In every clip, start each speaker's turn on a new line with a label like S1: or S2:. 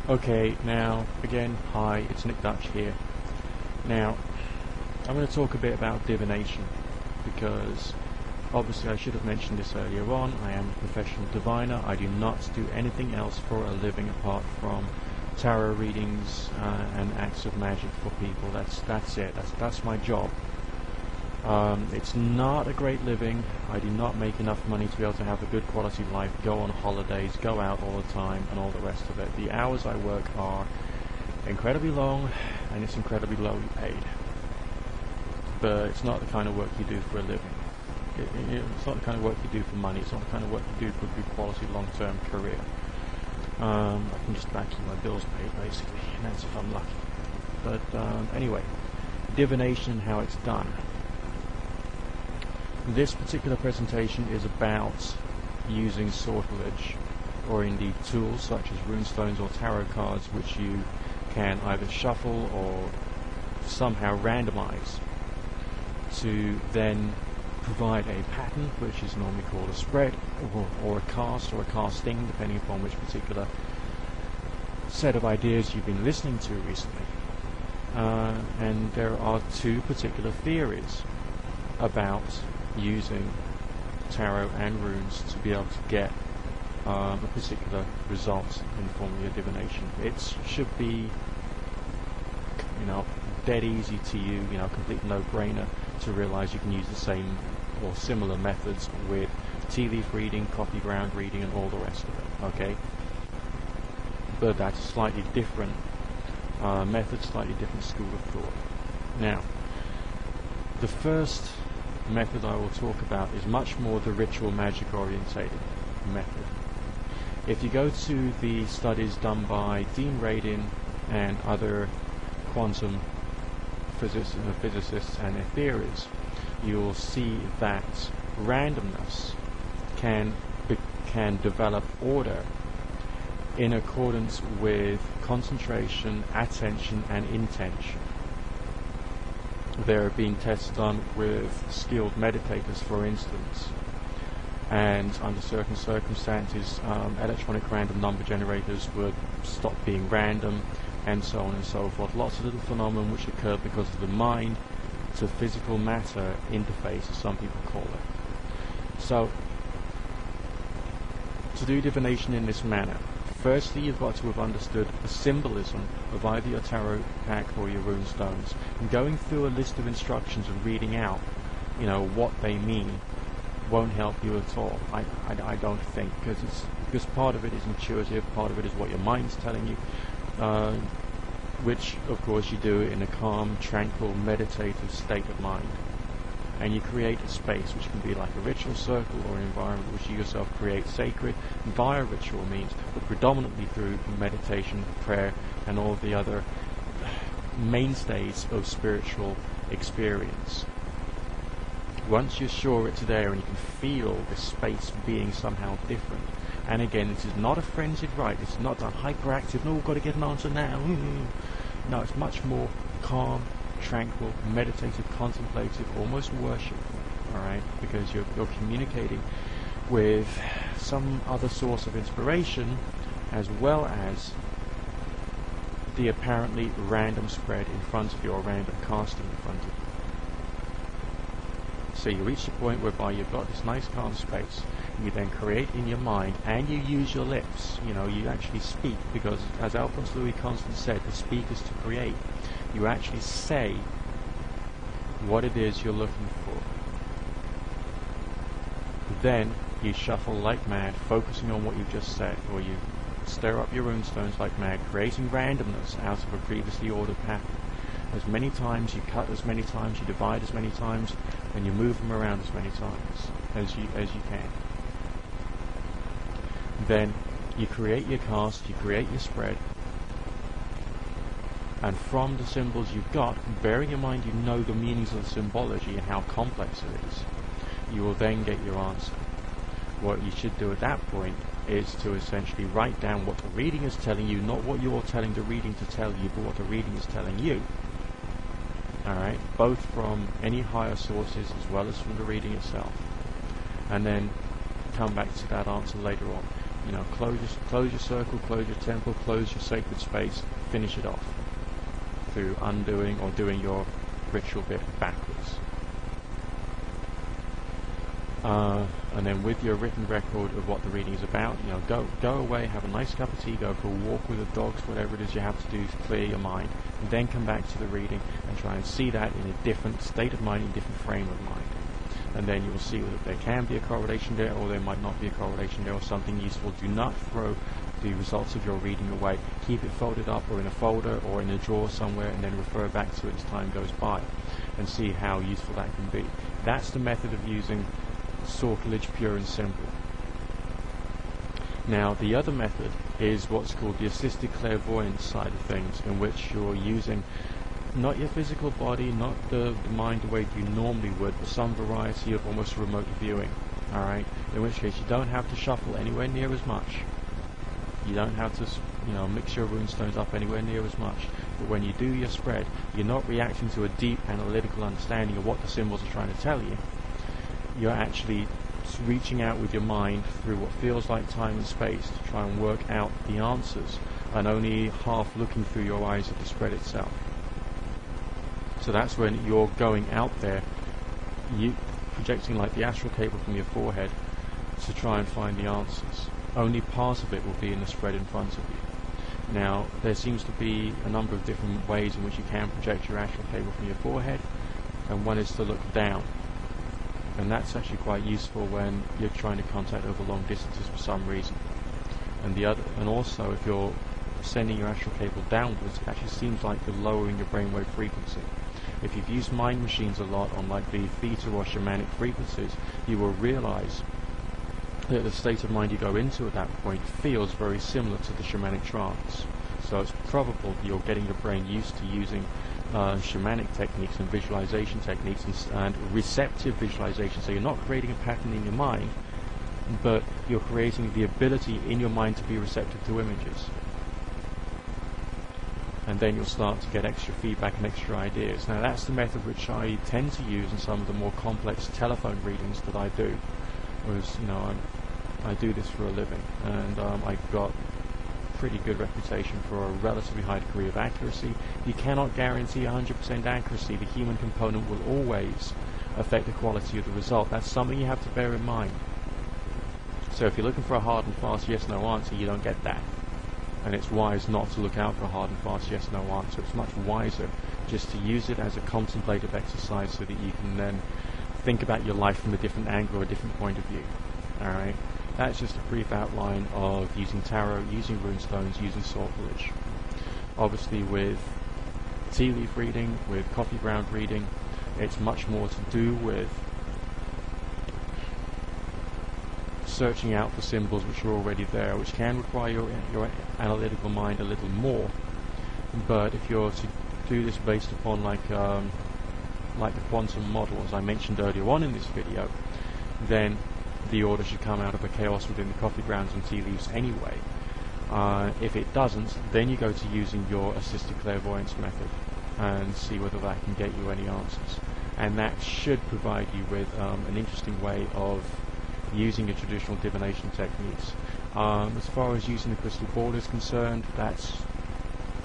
S1: Okay, now, again, hi, it's Nick Dutch here. Now, I'm going to talk a bit about divination, because obviously I should have mentioned this earlier on. I am a professional diviner. I do not do anything else for a living apart from tarot readings and acts of magic for people. That's it. That's my job. It's not a great living. I do not make enough money to be able to have a good quality life, go on holidays, go out all the time, and all the rest of it. The hours I work are incredibly long, and it's incredibly lowly paid. But it's not the kind of work you do for a living. It's not the kind of work you do for money. It's not the kind of work you do for a good quality long-term career. I can just about keep my bills paid, basically, and that's if I'm lucky. But anyway, divination and how it's done. This particular presentation is about using sortilege, or indeed tools such as runestones or tarot cards, which you can either shuffle or somehow randomize to then provide a pattern, which is normally called a spread or a cast or a casting, depending upon which particular set of ideas you've been listening to recently. And there are two particular theories about using tarot and runes to be able to get a particular result in the form of your divination. It should be, dead easy to you, complete no-brainer to realize you can use the same or similar methods with tea leaf reading, coffee ground reading, and all the rest of it, okay? But that's a slightly different method, slightly different school of thought. Now, the first method I will talk about is much more the ritual magic orientated method. If you go to the studies done by Dean Radin and other quantum physicists and their theories, you'll see that randomness can develop order in accordance with concentration, attention, and intention. They're being tests done with skilled meditators, for instance, and under certain circumstances electronic random number generators would stop being random, and so on and so forth. Lots of little phenomena which occur because of the mind to physical matter interface, as some people call it. So, to do divination in this manner, firstly, you've got to have understood the symbolism of either your tarot pack or your rune stones. And going through a list of instructions and reading out, what they mean won't help you at all. I don't think, because part of it is intuitive, part of it is what your mind's telling you, which, of course, you do in a calm, tranquil, meditative state of mind. And you create a space which can be like a ritual circle or an environment which you yourself create sacred via ritual means, but predominantly through meditation, prayer, and all of the other mainstays of spiritual experience. Once you're sure it's there and you can feel the space being somehow different, and again, this is not a frenzied rite, it's not a hyperactive, no, we've got to get an answer now. No, it's much more calm, tranquil, meditative, contemplative, almost worshipful, alright? Because you're communicating with some other source of inspiration, as well as the apparently random spread in front of you, or random casting in front of you. So you reach the point whereby you've got this nice calm space, and you then create in your mind, and you use your lips, you actually speak, because as Alphonse Louis Constant said, the speak is to create. You actually say what it is you're looking for. Then you shuffle like mad, focusing on what you've just said, or you stir up your runestones like mad, creating randomness out of a previously ordered pattern. As many times you cut, as many times you divide, as many times, and you move them around as many times as you can. Then you create your cast, you create your spread, and from the symbols you've got, bearing in mind you know the meanings of the symbology and how complex it is, you will then get your answer. What you should do at that point is to essentially write down what the reading is telling you, not what you're telling the reading to tell you, but what the reading is telling you. Alright, both from any higher sources as well as from the reading itself. And then come back to that answer later on. You know, close your circle, close your temple, close your sacred space, finish it off through undoing or doing your ritual bit backwards. And then with your written record of what the reading is about, you know, go away, have a nice cup of tea, go for a walk with the dogs, whatever it is you have to do to clear your mind, and then come back to the reading and try and see that in a different state of mind, in a different frame of mind. And then you will see whether there can be a correlation there or there might not be a correlation there or something useful. Do not throw the results of your reading away. Keep it folded up or in a folder or in a drawer somewhere, and then refer back to it as time goes by and see how useful that can be. That's the method of using sortilege, pure and simple. Now the other method is what's called the assisted clairvoyance side of things, in which you're using not your physical body, not the mind the way you normally would, but some variety of almost remote viewing. Alright, in which case you don't have to shuffle anywhere near as much. You don't have to, you know, mix your runestones up anywhere near as much. But when you do your spread, you're not reacting to a deep analytical understanding of what the symbols are trying to tell you. You're actually reaching out with your mind through what feels like time and space to try and work out the answers, and only half looking through your eyes at the spread itself. So that's when you're going out there, you projecting like the astral cable from your forehead to try and find the answers. Only part of it will be in the spread in front of you. Now, there seems to be a number of different ways in which you can project your astral cable from your forehead, and one is to look down. And that's actually quite useful when you're trying to contact over long distances for some reason. And also if you're sending your astral cable downwards, it actually seems like you're lowering your brainwave frequency. If you've used mind machines a lot on like the theta or shamanic frequencies, you will realize that the state of mind you go into at that point feels very similar to the shamanic trance. So it's probable you're getting your brain used to using shamanic techniques and visualization techniques and receptive visualization. So you're not creating a pattern in your mind, but you're creating the ability in your mind to be receptive to images. And then you'll start to get extra feedback and extra ideas. Now that's the method which I tend to use in some of the more complex telephone readings that I do. Whereas, you know, I do this for a living, and I've got pretty good reputation for a relatively high degree of accuracy. You cannot guarantee 100% accuracy. The human component will always affect the quality of the result. That's something you have to bear in mind. So if you're looking for a hard and fast yes-no answer, you don't get that. And it's wise not to look out for a hard and fast yes-no answer. It's much wiser just to use it as a contemplative exercise so that you can then think about your life from a different angle or a different point of view. Alright? That's just a brief outline of using tarot, using runestones, using sortilege. Obviously with tea leaf reading, with coffee ground reading, it's much more to do with searching out for symbols which are already there, which can require your analytical mind a little more. But if you're to do this based upon like the quantum model, as I mentioned earlier on in this video, then the order should come out of a chaos within the coffee grounds and tea leaves anyway. If it doesn't, then you go to using your assisted clairvoyance method and see whether that can get you any answers. And that should provide you with an interesting way of using your traditional divination techniques. As far as using the crystal ball is concerned, that's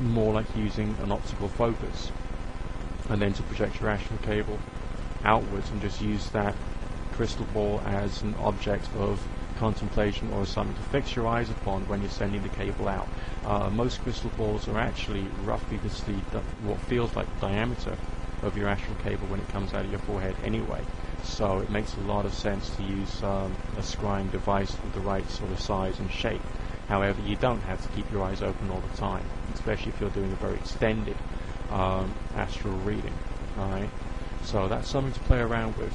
S1: more like using an optical focus, and then to project your astral cable outwards and just use that crystal ball as an object of contemplation or something to fix your eyes upon when you're sending the cable out. Most crystal balls are actually roughly what feels like the diameter of your astral cable when it comes out of your forehead anyway. So it makes a lot of sense to use a scrying device with the right sort of size and shape. However, you don't have to keep your eyes open all the time, especially if you're doing a very extended astral reading. Alright? So that's something to play around with.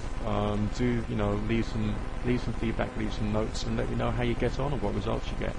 S1: Do leave some feedback, leave some notes, and let me know how you get on and what results you get.